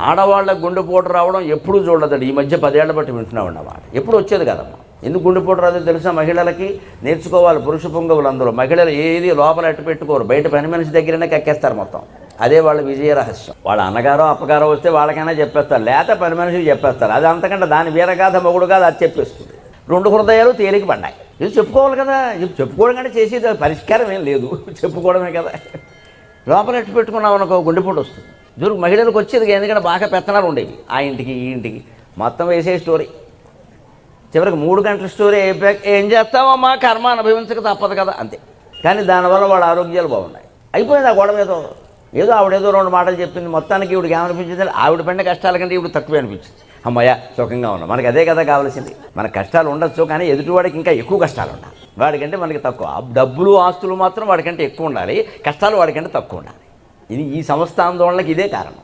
ఆడవాళ్ళకి గుండెపోటు రావడం ఎప్పుడు చూడదండి. ఈ మధ్య 10 ఏళ్ల బట్టి వింటున్నాం అన్నమాట. ఎప్పుడు వచ్చేది కదమ్మా. ఎందుకు గుండెపోటు రాదో తెలుసా? మహిళలకి నేర్చుకోవాలి. పురుష పొంగవులు అందరూ మహిళలు ఏది లోపల ఎట్టు పెట్టుకోరు, బయట పని మనిషి దగ్గరనే కక్కేస్తారు మొత్తం. అదే వాళ్ళ విజయ రహస్యం. వాళ్ళ అన్నగారో అప్పగారో వస్తే వాళ్ళకైనా చెప్పేస్తారు, లేకపోతే పని మనిషికి చెప్పేస్తారు. అది అంతకంటే దాని వీరగాథ మొగుడు కాదు, అది చెప్పేస్తుంది. 2 హృదయాలు తేలిక పడ్డాయి. ఇది చెప్పుకోవాలి కదా. ఇది చెప్పుకోవడం కంటే చేసేది పరిష్కారం ఏం లేదు, చెప్పుకోవడమే కదా. లోపల ఎట్టు పెట్టుకున్నాం అనుకో గుండెపోటు వస్తుంది. దూరం మహిళలకు వచ్చేది, ఎందుకంటే బాగా పెత్తనాలు ఉండేవి. ఆ ఇంటికి ఈ ఇంటికి మొత్తం వేసే స్టోరీ. చివరికి 3 గంటల స్టోరీ అయిపోయాక ఏం చేస్తామమ్మా, కర్మ అనుభవించక తప్పదు కదా, అంతే. కానీ దానివల్ల వాళ్ళ ఆరోగ్యాలు బాగున్నాయి. అయిపోయింది ఆ గొడవ. ఏదో ఆవిడేదో 2 మాటలు చెప్పింది, మొత్తానికి ఈవిడికి ఏమనిపించింది, ఆవిడ పడిన కష్టాల కంటే ఈవిడ తక్కువే అనిపించింది. అమ్మయ్య సుఖంగా ఉన్నాం. మనకి అదే కదా కావాల్సింది. మన కష్టాలు ఉండొచ్చు, కానీ ఎదుటివాడికి ఇంకా ఎక్కువ కష్టాలు ఉండాలి. వాడికంటే మనకి తక్కువ. డబ్బులు ఆస్తులు మాత్రం వాడికంటే ఎక్కువ ఉండాలి, కష్టాలు వాడికంటే తక్కువ ఉండాలి. ఇది ఈ సంస్థ ఆందోళనకి ఇదే కారణం.